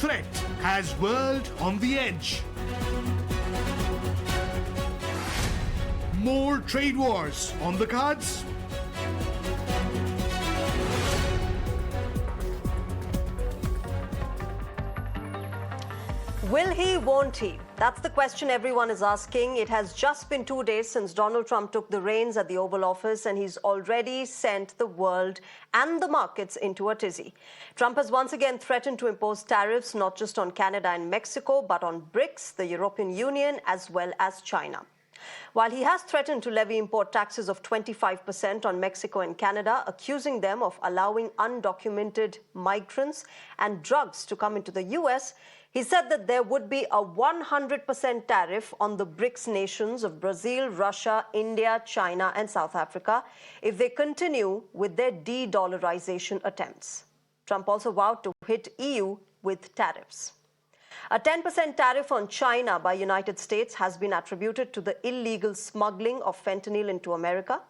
threat has world on the edge. More trade wars on the cards? Will he, won't he? That's the question everyone is asking. It has just been 2 days since Donald Trump took the reins at the Oval Office, and he's already sent the world and the markets into a tizzy. Trump has once again threatened to impose tariffs not just on Canada and Mexico, but on BRICS, the European Union, as well as China. While he has threatened to levy import taxes of 25% on Mexico and Canada, accusing them of allowing undocumented migrants and drugs to come into the U.S., he said that there would be a 100% tariff on the BRICS nations of Brazil, Russia, India, China, and South Africa if they continue with their de-dollarization attempts. Trump also vowed to hit EU with tariffs. A 10% tariff on China by United States has been attributed to the illegal smuggling of fentanyl into America.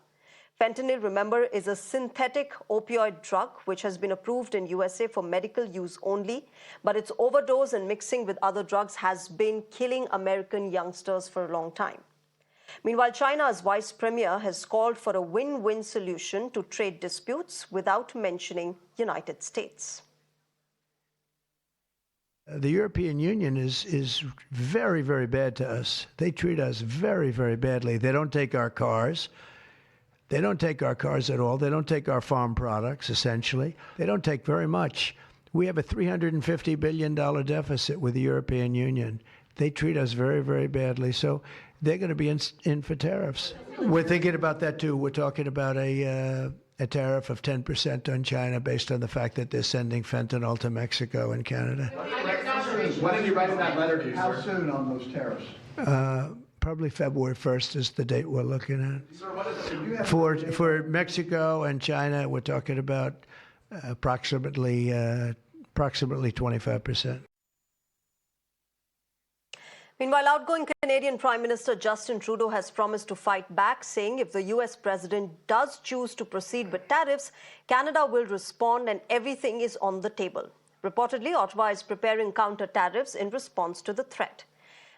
Fentanyl, remember, is a synthetic opioid drug which has been approved in USA for medical use only, but its overdose and mixing with other drugs has been killing American youngsters for a long time. Meanwhile, China's vice premier has called for a win-win solution to trade disputes without mentioning United States. The European Union is very, very bad to us. They treat us very, very badly. They don't take our cars. They don't take our cars at all. They don't take our farm products, essentially. They don't take very much. We have a $350 billion deficit with the European Union. They treat us very, very badly. So they're going to be in for tariffs. We're thinking about that, too. We're talking about a tariff of 10% on China based on the fact that they're sending fentanyl to Mexico and Canada. When did you write that letter to you, How sir? soon on those tariffs? Probably February 1st is the date we're looking at. Sir, what is it? For Mexico and China, we're talking about approximately 25%. Meanwhile, outgoing Canadian Prime Minister Justin Trudeau has promised to fight back, saying if the US president does choose to proceed with tariffs, Canada will respond and everything is on the table. Reportedly, Ottawa is preparing counter tariffs in response to the threat.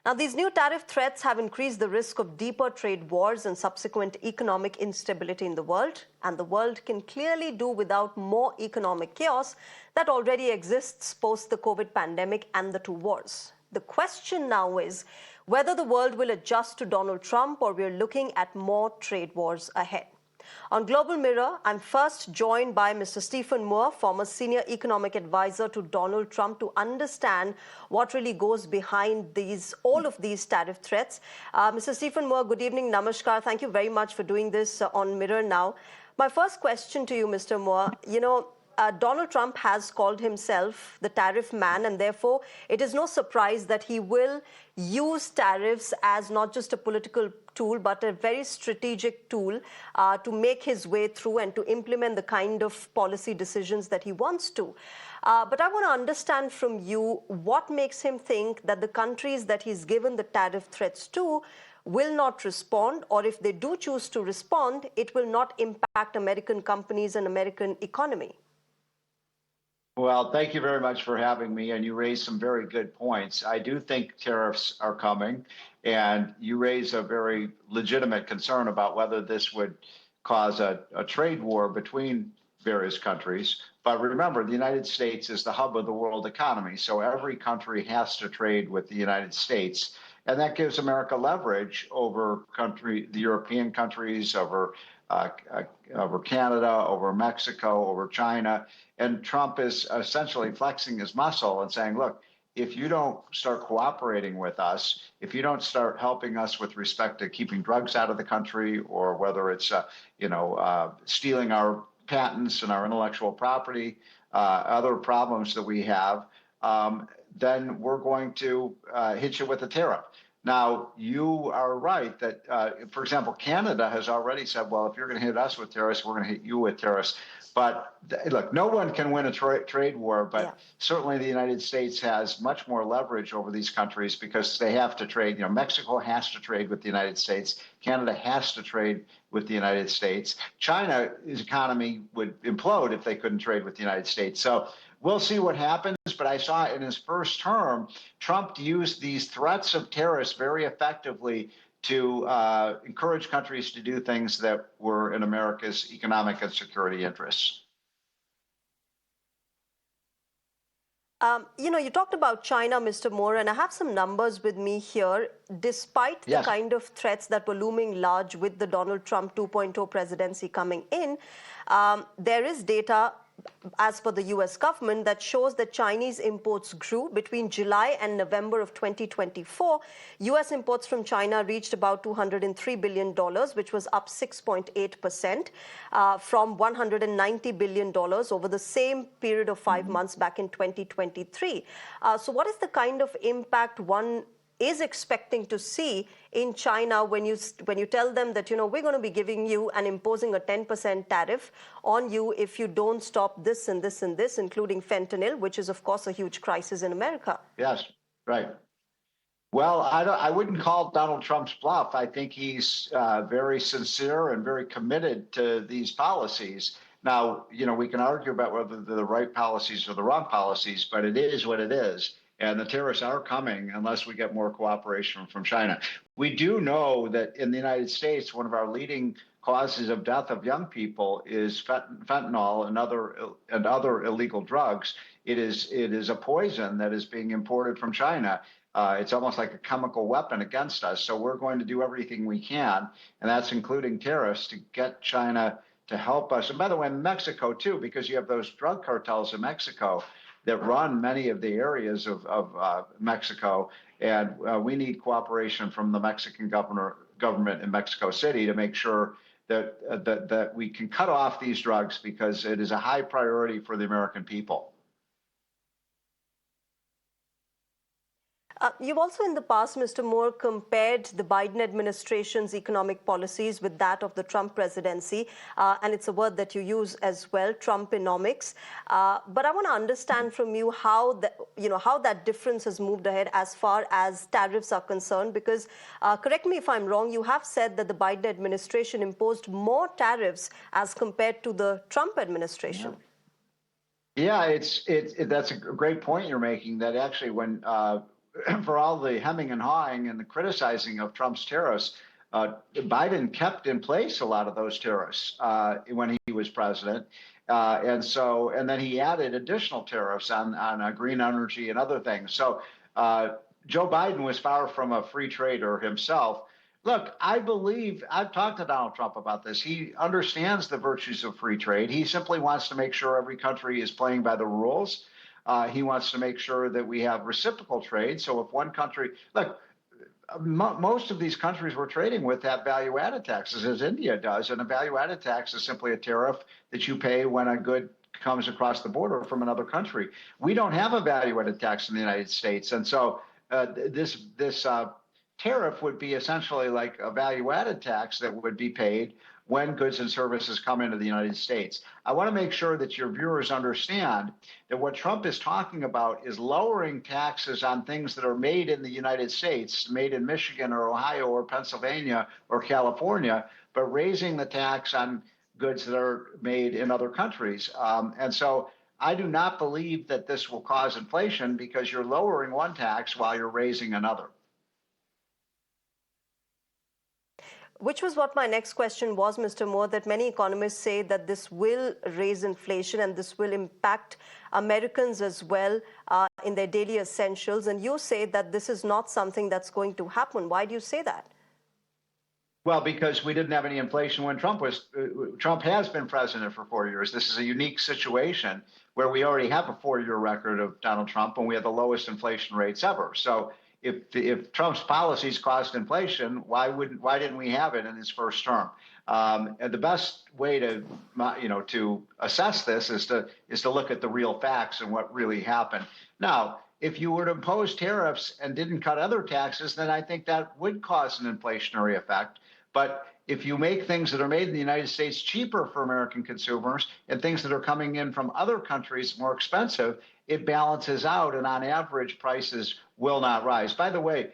Now, these new tariff threats have increased the risk of deeper trade wars and subsequent economic instability in the world, and the world can clearly do without more economic chaos that already exists post the COVID pandemic and the two wars. The question now is whether the world will adjust to Donald Trump or we're looking at more trade wars ahead. On Global Mirror, I'm first joined by Mr. Stephen Moore, former senior economic advisor to Donald Trump, to understand what really goes behind all of these tariff threats. Mr. Stephen Moore, good evening, namaskar. Thank you very much for doing this on Mirror Now. My first question to you, Mr. Moore, Donald Trump has called himself the tariff man, and therefore it is no surprise that he will use tariffs as not just a political tool, but a very strategic tool to make his way through and to implement the kind of policy decisions that he wants to. But I want to understand from you what makes him think that the countries that he's given the tariff threats to will not respond, or if they do choose to respond, it will not impact American companies and American economy. Well, thank you very much for having me, and you raised some very good points. I do think tariffs are coming, and you raise a very legitimate concern about whether this would cause a trade war between various countries. But remember, the United States is the hub of the world economy, so every country has to trade with the United States, and that gives America leverage over the European countries, over Canada, over Mexico, over China. And Trump is essentially flexing his muscle and saying, look, if you don't start cooperating with us, if you don't start helping us with respect to keeping drugs out of the country, or whether it's stealing our patents and our intellectual property, other problems that we have, then we're going to hit you with a tariff. Now, you are right that, for example, Canada has already said, well, if you're going to hit us with tariffs, we're going to hit you with tariffs. But look, no one can win a trade war, but certainly the United States has much more leverage over these countries because they have to trade. Mexico has to trade with the United States. Canada has to trade with the United States. China's economy would implode if they couldn't trade with the United States. So we'll see what happens. But I saw in his first term, Trump used these threats of tariffs very effectively to encourage countries to do things that were in America's economic and security interests. You talked about China, Mr. Moore, and I have some numbers with me here. Despite the Yes. kind of threats that were looming large with the Donald Trump 2.0 presidency coming in, there is data as per the US government that shows that Chinese imports grew between July and November of 2024. US imports from China reached about $203 billion, which was up 6.8% from $190 billion over the same period of 5 months back in 2023. So what is the kind of impact one is expecting to see in China when you tell them that, we're going to be giving you and imposing a 10% tariff on you if you don't stop this and this and this, including fentanyl, which is, of course, a huge crisis in America? Yes, right. Well, I wouldn't call Donald Trump's bluff. I think he's very sincere and very committed to these policies. Now, we can argue about whether they're the right policies or the wrong policies, but it is what it is. And the tariffs are coming unless we get more cooperation from China. We do know that in the United States, one of our leading causes of death of young people is fentanyl and other illegal drugs. It is a poison that is being imported from China. It's almost like a chemical weapon against us. So we're going to do everything we can, and that's including tariffs, to get China to help us. And by the way, Mexico too, because you have those drug cartels in Mexico that run many of the areas of Mexico, and we need cooperation from the Mexican government in Mexico City to make sure that we can cut off these drugs, because it is a high priority for the American people. You've also in the past, Mr. Moore, compared the Biden administration's economic policies with that of the Trump presidency, and it's a word that you use as well, Trumponomics. But I want to understand from you how that difference has moved ahead as far as tariffs are concerned, because correct me if I'm wrong, you have said that the Biden administration imposed more tariffs as compared to the Trump administration. Yeah, that's a great point you're making, that actually when for all the hemming and hawing and the criticizing of Trump's tariffs, Biden kept in place a lot of those tariffs when he was president. And then he added additional tariffs on green energy and other things. So Joe Biden was far from a free trader himself. Look, I've talked to Donald Trump about this. He understands the virtues of free trade. He simply wants to make sure every country is playing by the rules. He wants to make sure that we have reciprocal trade. So if one country, look, most of these countries we're trading with have value-added taxes, as India does. And a value-added tax is simply a tariff that you pay when a good comes across the border from another country. We don't have a value-added tax in the United States. And so this tariff would be essentially like a value-added tax that would be paid when goods and services come into the United States. I want to make sure that your viewers understand that what Trump is talking about is lowering taxes on things that are made in the United States, made in Michigan or Ohio or Pennsylvania or California, but raising the tax on goods that are made in other countries. And so I do not believe that this will cause inflation, because you're lowering one tax while you're raising another. Which was what my next question was, Mr. Moore, that many economists say that this will raise inflation and this will impact Americans as well in their daily essentials. And you say that this is not something that's going to happen. Why do you say that? Well, because we didn't have any inflation when Trump has been president for 4 years. This is a unique situation where we already have a 4-year record of Donald Trump, and we have the lowest inflation rates ever. So if Trump's policies caused inflation, why didn't we have it in his first term? And the best way to assess this is to look at the real facts and what really happened. Now, if you were to impose tariffs and didn't cut other taxes, then I think that would cause an inflationary effect. But if you make things that are made in the United States cheaper for American consumers and things that are coming in from other countries more expensive, it balances out, and on average, prices will not rise. By the way,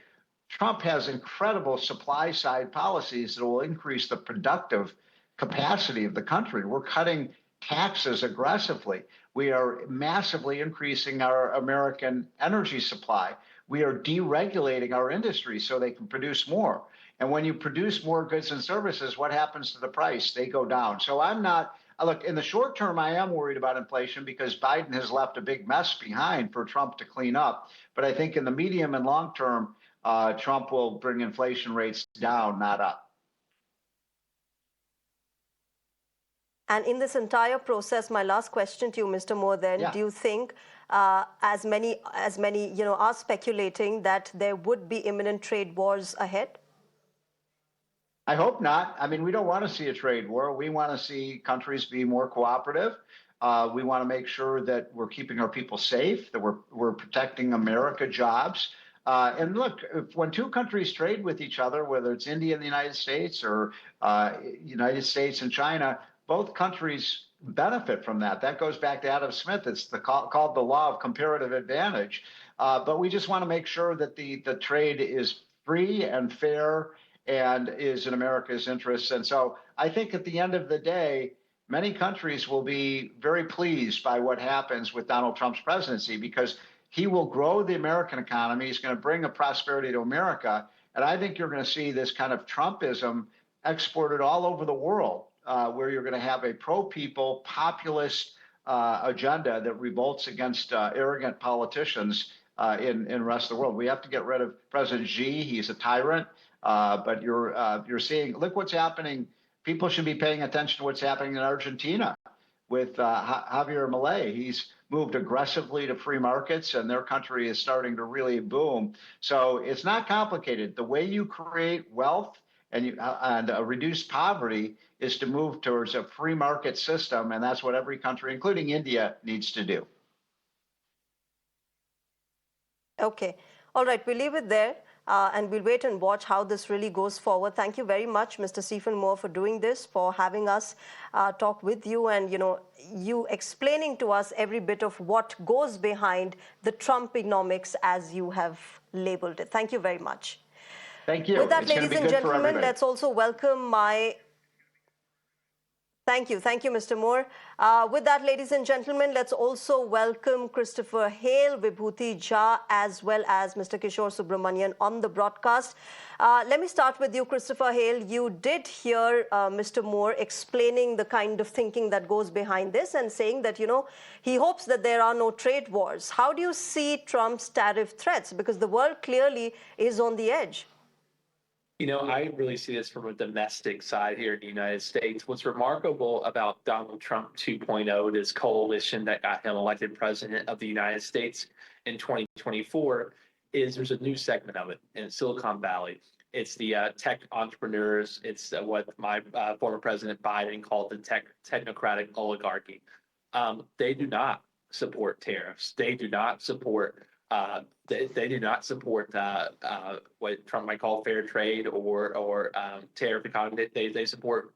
Trump has incredible supply side policies that will increase the productive capacity of the country. We're cutting taxes aggressively. We are massively increasing our American energy supply. We are deregulating our industry so they can produce more. And when you produce more goods and services, what happens to the price? They go down. So I'm not, look, in the short term, I am worried about inflation because Biden has left a big mess behind for Trump to clean up. But I think in the medium and long term, Trump will bring inflation rates down, not up. And in this entire process, my last question to you, Mr. Moore, then, Yeah. do you think, as many are speculating that there would be imminent trade wars ahead? I hope not. I mean, we don't want to see a trade war. We want to see countries be more cooperative. We want to make sure that we're keeping our people safe, that we're protecting America jobs. And look, when two countries trade with each other, whether it's India and the United States or United States and China, both countries benefit from that. That goes back to Adam Smith. It's called the law of comparative advantage. But we just want to make sure that the trade is free and fair and is in America's interests. And so I think at the end of the day, many countries will be very pleased by what happens with Donald Trump's presidency because he will grow the American economy. He's going to bring a prosperity to America. And I think you're going to see this kind of Trumpism exported all over the world, where you're going to have a pro-people, populist agenda that revolts against arrogant politicians in the rest of the world. We have to get rid of President Xi. He's a tyrant. But you're seeing, look what's happening. People should be paying attention to what's happening in Argentina with Javier Milei. He's moved aggressively to free markets, and their country is starting to really boom. So it's not complicated. The way you create wealth and reduce poverty is to move towards a free market system, and that's what every country, including India, needs to do. Okay. All right. We'll leave it there. And we'll wait and watch how this really goes forward. Thank you very much, Mr. Stephen Moore, for doing this, for having us talk with you and, you explaining to us every bit of what goes behind the Trumponomics as you have labeled it. Thank you very much. Thank you. With that, it's ladies and gentlemen, let's also welcome my... Thank you, Mr. Moore. With that, ladies and gentlemen, let's also welcome Christopher Hale, Vibhuti Jha, as well as Mr. Kishore Subramanian on the broadcast. Let me start with you, Christopher Hale. You did hear Mr. Moore explaining the kind of thinking that goes behind this and saying that, he hopes that there are no trade wars. How do you see Trump's tariff threats? Because the world clearly is on the edge. I really see this from a domestic side here in the United States. What's remarkable about Donald Trump 2.0, this coalition that got him elected president of the United States in 2024, is there's a new segment of it in Silicon Valley. It's the tech entrepreneurs. It's what my former President Biden called the technocratic oligarchy. They do not support tariffs. They do not support they do not support what Trump might call fair trade or tariff economy. They support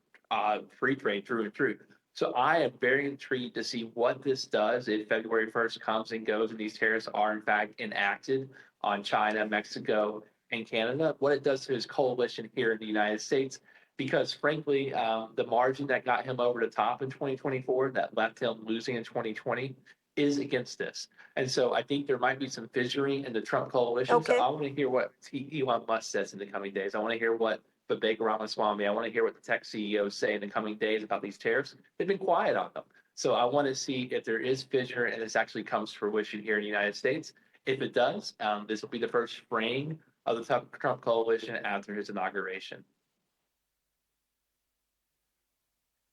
free trade through and through. So I am very intrigued to see what this does if February 1st comes and goes and these tariffs are in fact enacted on China, Mexico, and Canada, what it does to his coalition here in the United States. Because frankly, the margin that got him over the top in 2024, that left him losing in 2020, is against this. And so I think there might be some fissuring in the Trump coalition. Okay. So I want to hear what Elon Musk says in the coming days. I want to hear what Vivek Ramaswamy, I want to hear what the tech CEOs say in the coming days about these tariffs. They've been quiet on them. So I want to see if there is fissure and this actually comes to fruition here in the United States. If it does, this will be the first fraying of the Trump coalition after his inauguration.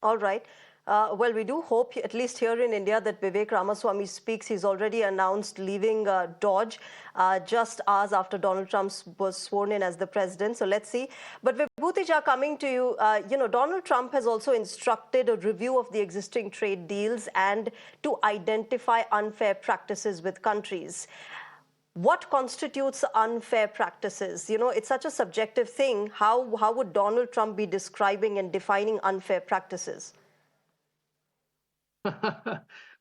All right. Well, we do hope, at least here in India, that Vivek Ramaswamy speaks. He's already announced leaving Dodge just hours after Donald Trump was sworn in as the president. So let's see. But Vibhuti Jha, coming to you, Donald Trump has also instructed a review of the existing trade deals and to identify unfair practices with countries. What constitutes unfair practices? It's such a subjective thing. How would Donald Trump be describing and defining unfair practices?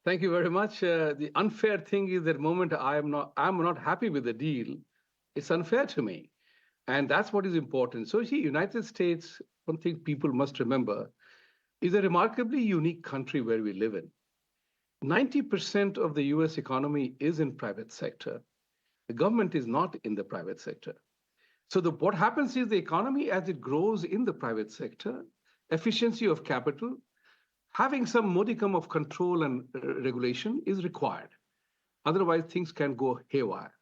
Thank you very much. The unfair thing is that the moment I'm not happy with the deal, it's unfair to me. And that's what is important. So see, United States, one thing people must remember, is a remarkably unique country where we live in. 90% of the US economy is in private sector. The government is not in the private sector. So what happens is the economy, as it grows in the private sector, efficiency of capital, having some modicum of control and regulation is required. Otherwise, things can go haywire.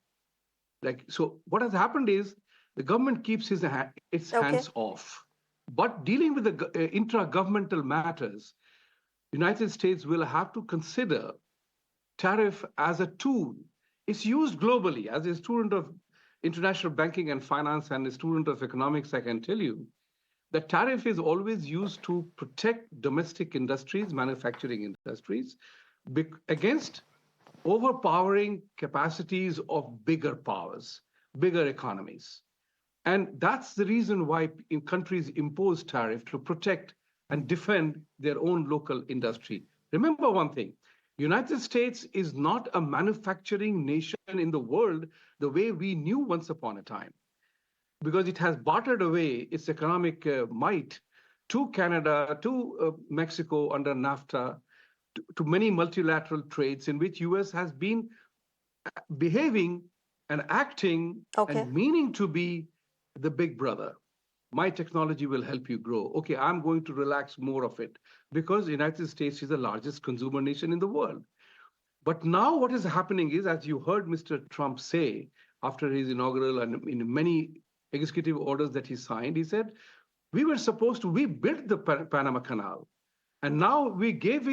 So what has happened is the government keeps its Okay. hands off. But dealing with the intra-governmental matters, United States will have to consider tariff as a tool. It's used globally. As a student of international banking and finance and a student of economics, I can tell you the tariff is always used to protect domestic industries, manufacturing industries, against overpowering capacities of bigger powers, bigger economies. And that's the reason why countries impose tariff to protect and defend their own local industry. Remember one thing, United States is not a manufacturing nation in the world the way we knew once upon a time, because it has bartered away its economic might to Canada, to Mexico under NAFTA, to many multilateral trades in which US has been behaving and acting Okay. and meaning to be the big brother. My technology will help you grow. Okay, I'm going to relax more of it because the United States is the largest consumer nation in the world. But now what is happening is, as you heard Mr. Trump say after his inaugural and in many executive orders that he signed, he said, we built the Panama Canal. And now we gave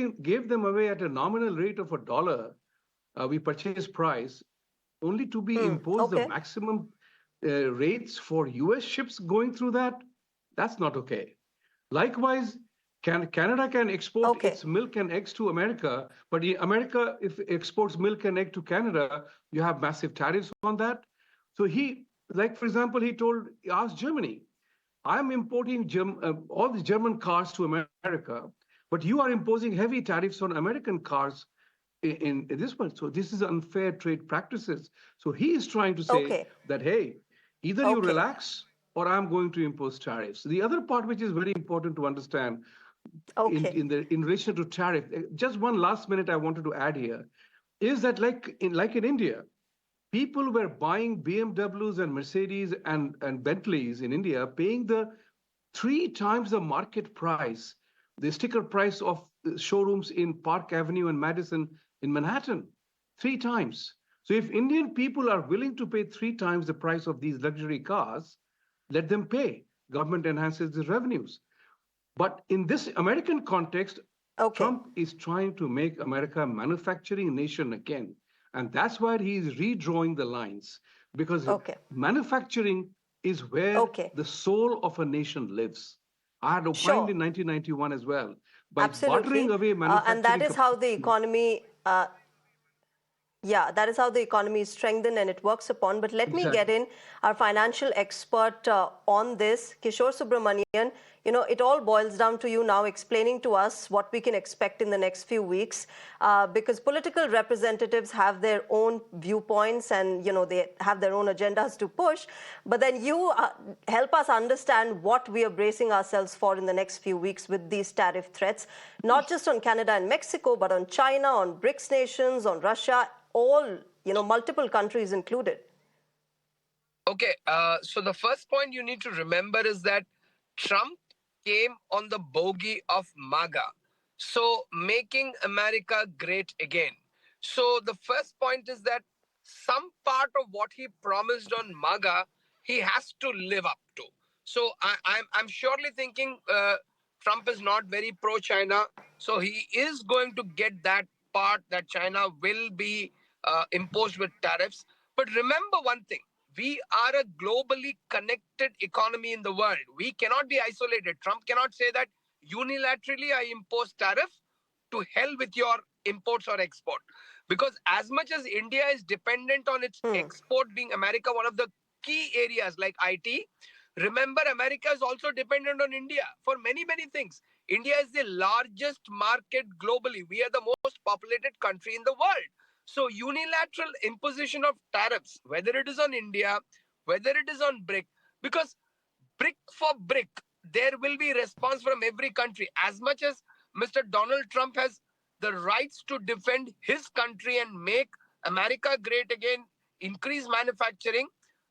them away at a nominal rate of $1. We purchase price only to be imposed the Okay. maximum rates for US ships going through that. That's not okay. Likewise, Canada can export Okay. its milk and eggs to America, but America, if it exports milk and egg to Canada, you have massive tariffs on that. So for example, he asked Germany, I'm importing all the German cars to America, but you are imposing heavy tariffs on American cars in this one. So this is unfair trade practices. So he is trying to say Okay. that, hey, either you Okay. relax or I'm going to impose tariffs. The other part which is very important to understand Okay. in relation to tariff, just one last minute I wanted to add here, is that like in India, people were buying BMWs and Mercedes and Bentleys in India, paying the 3 times the market price, the sticker price of showrooms in Park Avenue and Madison in Manhattan, 3 times. So if Indian people are willing to pay 3 times the price of these luxury cars, let them pay. Government enhances the revenues. But in this American context, Okay. Trump is trying to make America a manufacturing nation again. And that's why he is redrawing the lines, because Okay. manufacturing is where Okay. the soul of a nation lives. I had opined Sure. in 1991 as well. By bartering Absolutely. away And that manufacturing is how the capacity. economy yeah, that is how the economy is strengthened and it works upon. But let me get Exactly. in our financial expert on this, Kishore Subramanian. It all boils down to you now explaining to us what we can expect in the next few weeks, because political representatives have their own viewpoints and, they have their own agendas to push. But then you help us understand what we are bracing ourselves for in the next few weeks with these tariff threats, not just on Canada and Mexico, but on China, on BRICS nations, on Russia, all, multiple countries included. Okay, so the first point you need to remember is that Trump came on the bogey of MAGA, so making America great again. So the first point is that some part of what he promised on MAGA, he has to live up to. So I'm surely thinking Trump is not very pro-China, so he is going to get that part that China will be imposed with tariffs. But remember one thing, we are a globally connected economy in the world. We cannot be isolated. Trump cannot say that unilaterally I impose tariff, to hell with your imports or export. Because as much as India is dependent on its export being America, one of the key areas like IT, remember America is also dependent on India for many, many things. India is the largest market globally. We are the most populated country in the world. So unilateral imposition of tariffs, whether it is on India, whether it is on BRIC, because brick for brick, there will be response from every country. As much as Mr. Donald Trump has the rights to defend his country and make America great again, increase manufacturing,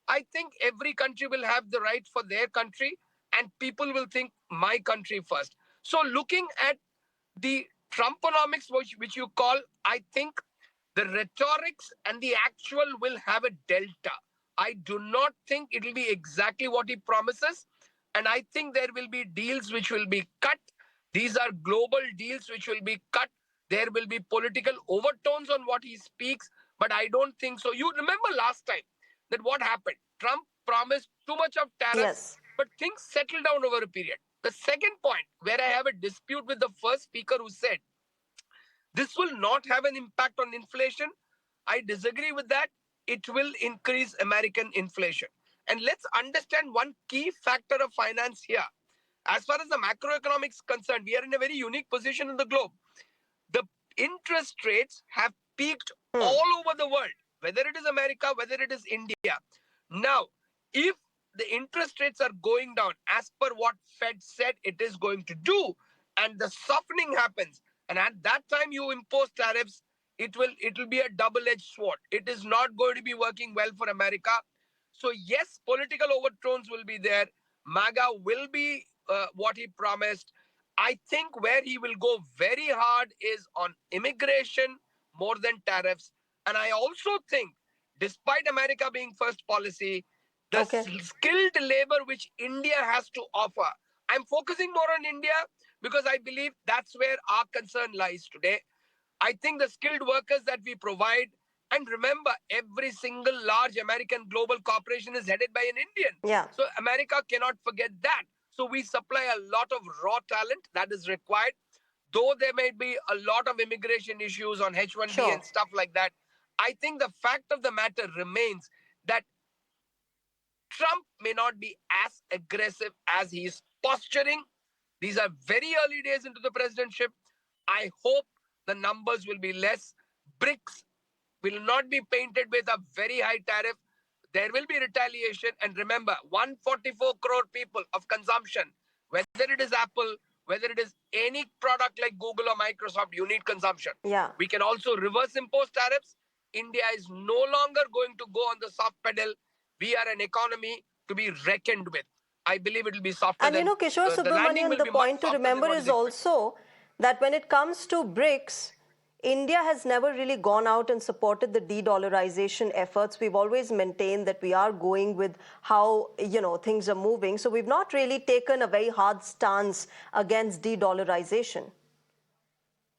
I think every country will have the right for their country and people will think my country first. So looking at the Trumponomics, which you call, I think the rhetorics and the actual will have a delta. I do not think it will be exactly what he promises. And I think there will be deals which will be cut. These are global deals which will be cut. There will be political overtones on what he speaks, but I don't think so. You remember last time that what happened? Trump promised too much of tariffs, Yes. but things settled down over a period. The second point, where I have a dispute with the first speaker who said, this will not have an impact on inflation. I disagree with that. It will increase American inflation. And let's understand one key factor of finance here. As far as the macroeconomics is concerned, we are in a very unique position in the globe. The interest rates have peaked all over the world, whether it is America, whether it is India. Now, if the interest rates are going down as per what Fed said it is going to do, and the softening happens, and at that time you impose tariffs, it will be a double-edged sword. It is not going to be working well for America. So yes, political overtones will be there. MAGA will be what he promised. I think where he will go very hard is on immigration more than tariffs. And I also think, despite America being first policy, the Okay. skilled labor which India has to offer, I'm focusing more on India because I believe that's where our concern lies today. I think the skilled workers that we provide, and remember, every single large American global corporation is headed by an Indian. Yeah. So America cannot forget that. So we supply a lot of raw talent that is required. Though there may be a lot of immigration issues on H-1B Sure. and stuff like that, I think the fact of the matter remains that Trump may not be as aggressive as he is posturing. These are very early days into the presidentship. I hope the numbers will be less. BRICS will not be painted with a very high tariff. There will be retaliation. And remember, 144 crore people of consumption, whether it is Apple, whether it is any product like Google or Microsoft, you need consumption. Yeah. We can also reverse impose tariffs. India is no longer going to go on the soft pedal. We are an economy to be reckoned with. I believe it will be softer And than Kishore the landing Subramanian, will the be much point to softer than remember what is expected. also that when it comes to BRICS, India has never really gone out and supported the de-dollarization efforts. We've always maintained that we are going with how, things are moving. So we've not really taken a very hard stance against de-dollarization.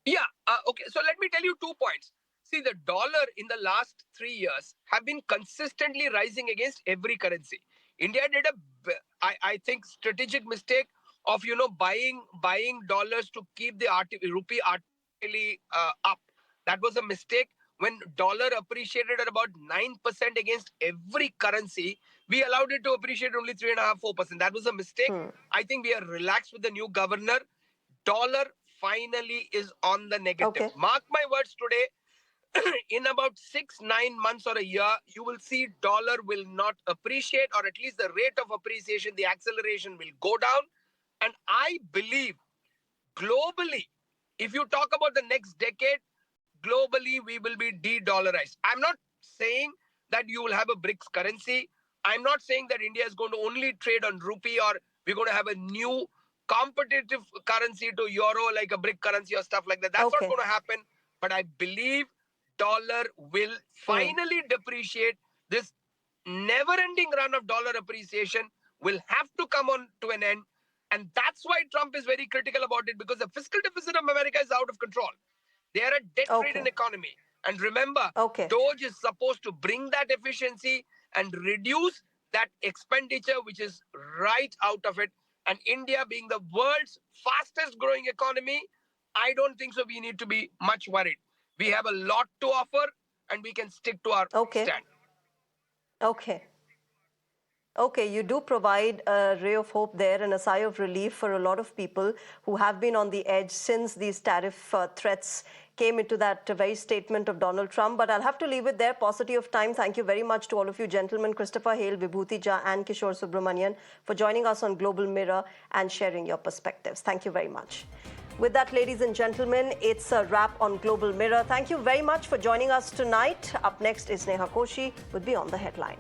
Yeah, okay. So let me tell you 2 points. See, the dollar in the last 3 years have been consistently rising against every currency. India did I think, strategic mistake of, buying dollars to keep the rupee artificially up. That was a mistake. When dollar appreciated at about 9% against every currency, we allowed it to appreciate only 3.5%, 4%. That was a mistake. I think we are relaxed with the new governor. Dollar finally is on the negative. Okay. Mark my words today, in about 6-9 months or a year, you will see dollar will not appreciate, or at least the rate of appreciation, the acceleration will go down. And I believe globally, if you talk about the next decade, globally we will be de-dollarized. I'm not saying that you will have a BRICS currency. I'm not saying that India is going to only trade on rupee, or we're going to have a new competitive currency to euro, like a BRIC currency or stuff like that. That's not going to happen. But I believe dollar will finally depreciate. This never-ending run of dollar appreciation will have to come on to an end. And that's why Trump is very critical about it, because the fiscal deficit of America is out of control. They are a debt-ridden economy. And remember, DOGE is supposed to bring that efficiency and reduce that expenditure, which is right out of it. And India being the world's fastest growing economy, I don't think so we need to be much worried. We have a lot to offer and we can stick to our stand. Okay, you do provide a ray of hope there and a sigh of relief for a lot of people who have been on the edge since these tariff threats came into that very statement of Donald Trump. But I'll have to leave it there. Paucity of time. Thank you very much to all of you gentlemen, Christopher Hale, Vibhuti Jha and Kishore Subramanian, for joining us on Global Mirror and sharing your perspectives. Thank you very much. With that, ladies and gentlemen, it's a wrap on Global Mirror. Thank you very much for joining us tonight. Up next is Neha Koshi with Beyond the Headline.